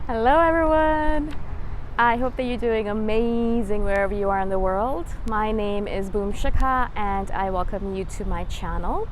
Hello everyone! I hope that you're doing amazing wherever you are in the world. My name is Shikha and I welcome you to my channel.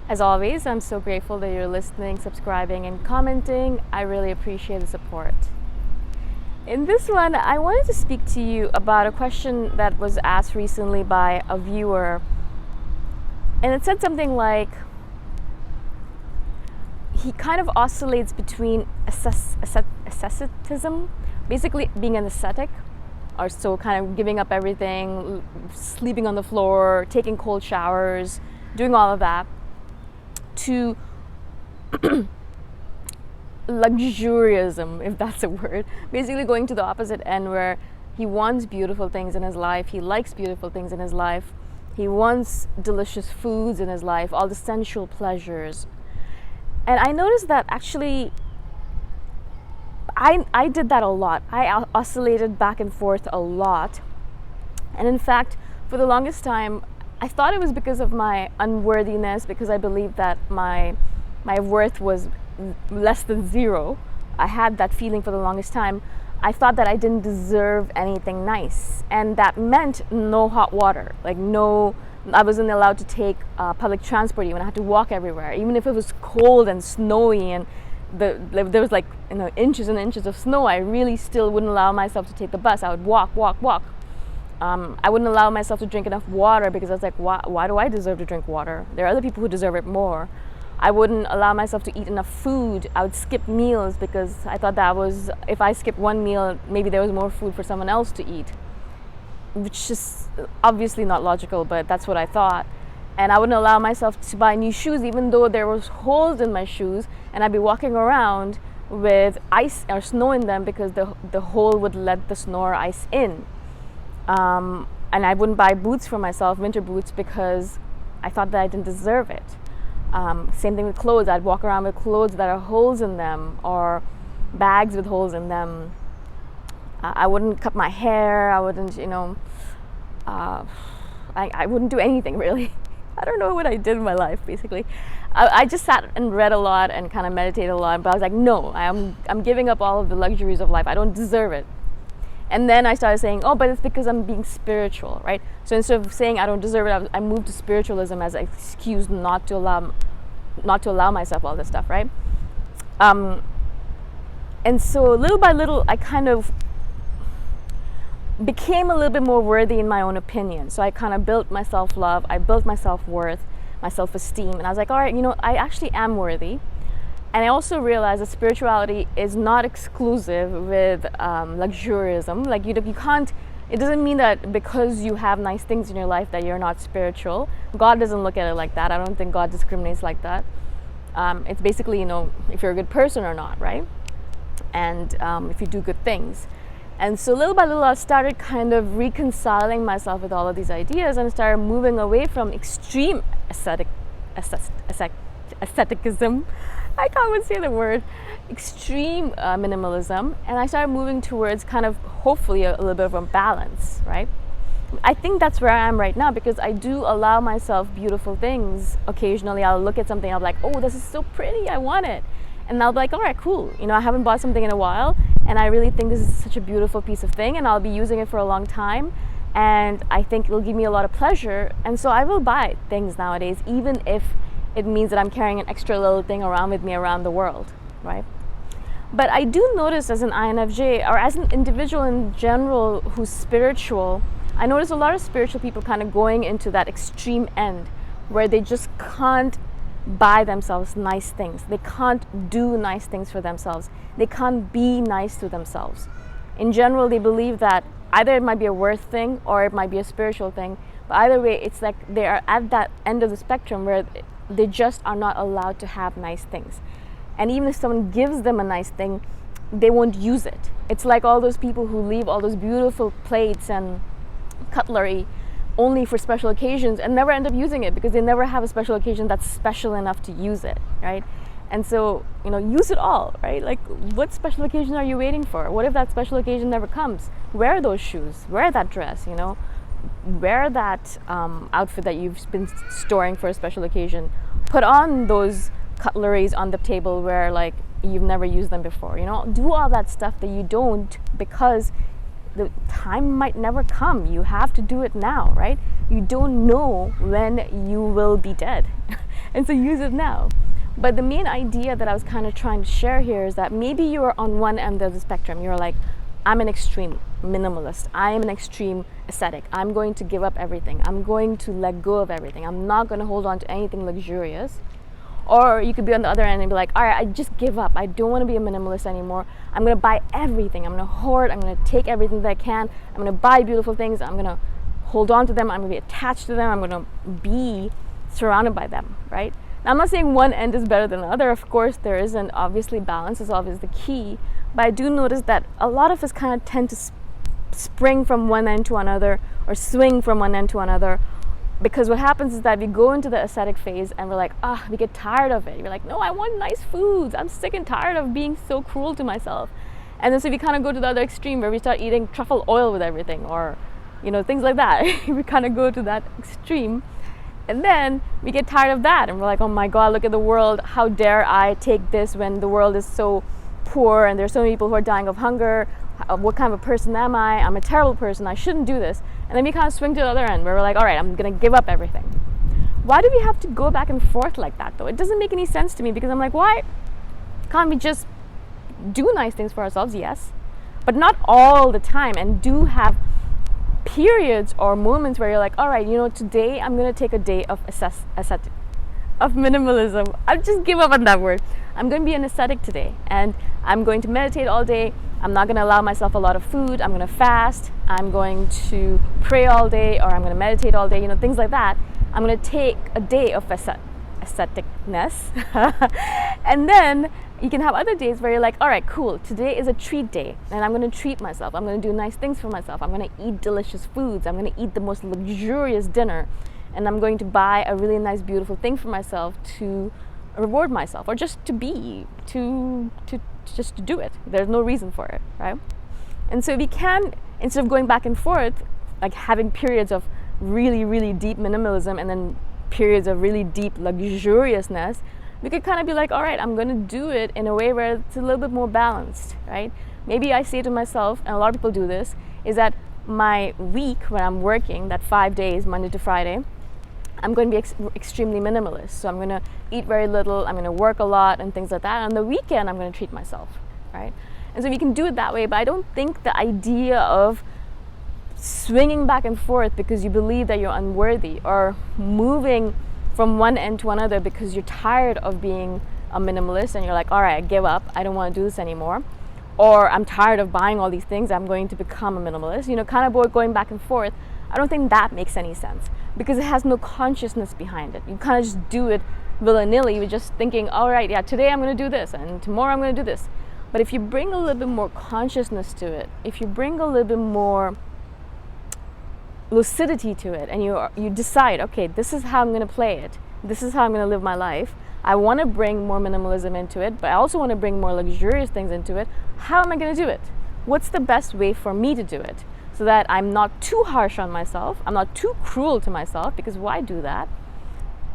As always, I'm so grateful that you're listening, subscribing and commenting. I really appreciate the support. In this one, I wanted to speak to you about a question that was asked recently by a viewer. And it said something like, he kind of oscillates between asceticism, basically being an ascetic, or so kind of giving up everything, sleeping on the floor, taking cold showers, doing all of that, to luxuriism, if that's a word. Basically going to the opposite end where he wants beautiful things in his life, he likes beautiful things in his life, he wants delicious foods in his life, all the sensual pleasures. And I noticed that actually I did that a lot. I oscillated back and forth a lot. And in fact, for the longest time, I thought it was because of my unworthiness, because I believed that my worth was less than zero. I had that feeling for the longest time. I thought that I didn't deserve anything nice. And that meant no hot water, I wasn't allowed to take public transport even. I had to walk everywhere, even if it was cold and snowy and there was inches and inches of snow. I really still wouldn't allow myself to take the bus. I would walk. I wouldn't allow myself to drink enough water because I was like, why do I deserve to drink water? There are other people who deserve it more. I wouldn't allow myself to eat enough food. I would skip meals because I thought that was, if I skipped one meal, maybe there was more food for someone else to eat, which is obviously not logical, but that's what I thought. And I wouldn't allow myself to buy new shoes even though there was holes in my shoes, and I'd be walking around with ice or snow in them because the hole would let the snow or ice in. And I wouldn't buy boots for myself, winter boots, because I thought that I didn't deserve it. Same thing with clothes. I'd walk around with clothes that are holes in them or bags with holes in them. I wouldn't cut my hair. I wouldn't, I wouldn't do anything really. I don't know what I did in my life, basically. I just sat and read a lot and kind of meditated a lot, but I was like, no, I'm giving up all of the luxuries of life. I don't deserve it. And then I started saying, oh, but it's because I'm being spiritual, right? So instead of saying I don't deserve it, I moved to spiritualism as an excuse not to allow myself all this stuff, right? And so little by little, I kind of became a little bit more worthy in my own opinion. So I kind of built my self-love, I built my self-worth, my self-esteem, and I was like, all right, I actually am worthy. And I also realized that spirituality is not exclusive with luxurism. Like you can't, it doesn't mean that because you have nice things in your life that you're not spiritual. God doesn't look at it like that. I don't think God discriminates like that. It's basically, if you're a good person or not, right? And if you do good things. And so little by little, I started kind of reconciling myself with all of these ideas and started moving away from extreme asceticism. I can't even say the word. Extreme minimalism. And I started moving towards kind of, hopefully, a little bit of a balance, right? I think that's where I am right now because I do allow myself beautiful things. Occasionally, I'll look at something, I'll be like, oh, this is so pretty, I want it. And I'll be like, all right, cool. I haven't bought something in a while, and I really think this is such a beautiful piece of thing, and I'll be using it for a long time, and I think it'll give me a lot of pleasure. And so I will buy things nowadays, even if it means that I'm carrying an extra little thing around with me around the world, right? But I do notice as an INFJ, or as an individual in general who's spiritual, I notice a lot of spiritual people kind of going into that extreme end where they just can't buy themselves nice things. They can't do nice things for themselves. They can't be nice to themselves. In general, they believe that either it might be a worth thing or it might be a spiritual thing. But either way, it's like they are at that end of the spectrum where they just are not allowed to have nice things. And even if someone gives them a nice thing, they won't use it. It's like all those people who leave all those beautiful plates and cutlery only for special occasions and never end up using it because they never have a special occasion that's special enough to use it, right? And so, use it all, right? Like, what special occasion are you waiting for? What if that special occasion never comes? Wear those shoes, wear that dress, wear that outfit that you've been storing for a special occasion. Put on those cutleries on the table where, like, you've never used them before. Do all that stuff that you don't, because the time might never come. You have to do it now, right? You don't know when you will be dead. And so use it now. But the main idea that I was kind of trying to share here is that maybe you are on one end of the spectrum. You're like, I'm an extreme minimalist. I am an extreme ascetic. I'm going to give up everything. I'm going to let go of everything. I'm not going to hold on to anything luxurious. Or you could be on the other end and be like, all right, I just give up. I don't want to be a minimalist anymore. I'm going to buy everything. I'm going to hoard. I'm going to take everything that I can. I'm going to buy beautiful things. I'm going to hold on to them. I'm going to be attached to them. I'm going to be surrounded by them, right? Now, I'm not saying one end is better than the other. Of course, there isn't. Obviously, balance is always the key. But I do notice that a lot of us kind of tend to spring from one end to another, or swing from one end to another. Because what happens is that we go into the ascetic phase and we're like, we get tired of it. You're like, no, I want nice foods. I'm sick and tired of being so cruel to myself. And then so we kind of go to the other extreme where we start eating truffle oil with everything, or, things like that. We kind of go to that extreme. And then we get tired of that and we're like, oh my God, look at the world. How dare I take this when the world is so poor and there's so many people who are dying of hunger. What kind of a person am I? I'm a terrible person. I shouldn't do this. And then we kind of swing to the other end where we're like, all right, I'm going to give up everything. Why do we have to go back and forth like that, though? It doesn't make any sense to me, because I'm like, why can't we just do nice things for ourselves? Yes, but not all the time, and do have periods or moments where you're like, all right, today I'm going to take a day of of minimalism. I'll just give up on that word. I'm going to be an ascetic today, and I'm going to meditate all day. I'm not going to allow myself a lot of food. I'm going to fast. I'm going to pray all day, or I'm going to meditate all day, things like that. I'm going to take a day of asceticness. And then you can have other days where you're like, all right, cool, today is a treat day, and I'm going to treat myself. I'm going to do nice things for myself. I'm going to eat delicious foods. I'm going to eat the most luxurious dinner, and I'm going to buy a really nice, beautiful thing for myself to reward myself, or just to be, just to do it. There's no reason for it, right? And so we can, instead of going back and forth, like having periods of really, really deep minimalism and then periods of really deep luxuriousness, we could kind of be like, all right, I'm going to do it in a way where it's a little bit more balanced, right? Maybe I say to myself, and a lot of people do this, is that my week when I'm working, that 5 days, Monday to Friday, I'm going to be extremely minimalist. So I'm going to eat very little, I'm going to work a lot and things like that. On the weekend, I'm going to treat myself, right? And so we can do it that way, but I don't think the idea of swinging back and forth because you believe that you're unworthy, or moving from one end to another because you're tired of being a minimalist and you're like, all right, I give up, I don't want to do this anymore, or I'm tired of buying all these things, I'm going to become a minimalist, kind of going back and forth. I don't think that makes any sense, because it has no consciousness behind it. You kind of just do it willy-nilly. You're just thinking, all right, yeah, today I'm going to do this, and tomorrow I'm going to do this. But if you bring a little bit more consciousness to it, if you bring a little bit more lucidity to it, and you decide, okay, this is how I'm going to play it, this is how I'm going to live my life, I want to bring more minimalism into it, but I also want to bring more luxurious things into it. How am I going to do it? What's the best way for me to do it, so that I'm not too harsh on myself, I'm not too cruel to myself, because why do that?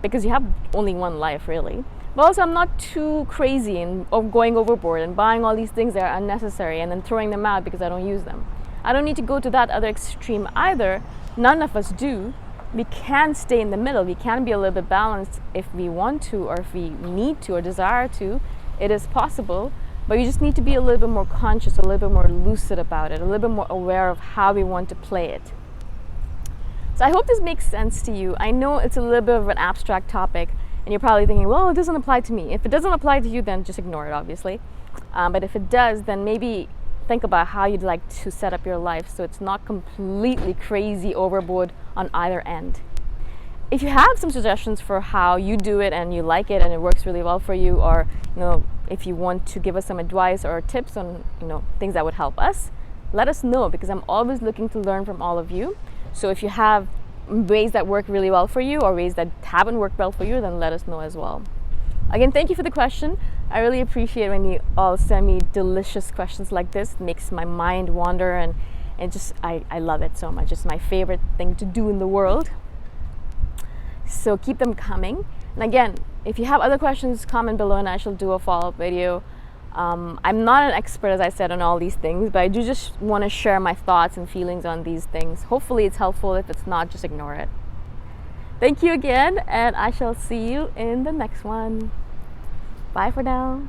Because you have only one life, really. But also, I'm not too crazy and going overboard and buying all these things that are unnecessary and then throwing them out because I don't use them. I don't need to go to that other extreme either. None of us do. We can stay in the middle. We can be a little bit balanced if we want to, or if we need to or desire to. It is possible. But you just need to be a little bit more conscious, a little bit more lucid about it, a little bit more aware of how we want to play it. So I hope this makes sense to you. I know it's a little bit of an abstract topic, and you're probably thinking, well, it doesn't apply to me. If it doesn't apply to you, then just ignore it, obviously. But if it does, then maybe think about how you'd like to set up your life so it's not completely crazy overboard on either end. If you have some suggestions for how you do it and you like it and it works really well for you, or if you want to give us some advice or tips on things that would help us, let us know, because I'm always looking to learn from all of you. So if you have ways that work really well for you or ways that haven't worked well for you, then let us know as well. Again, thank you for the question. I really appreciate when you all send me delicious questions like this. It makes my mind wander, and I love it so much. It's my favorite thing to do in the world. So keep them coming. And again, if you have other questions, comment below and I shall do a follow-up video. I'm not an expert, as I said, on all these things, but I do just want to share my thoughts and feelings on these things. Hopefully it's helpful. If it's not, just ignore it. Thank you again, and I shall see you in the next one. Bye for now.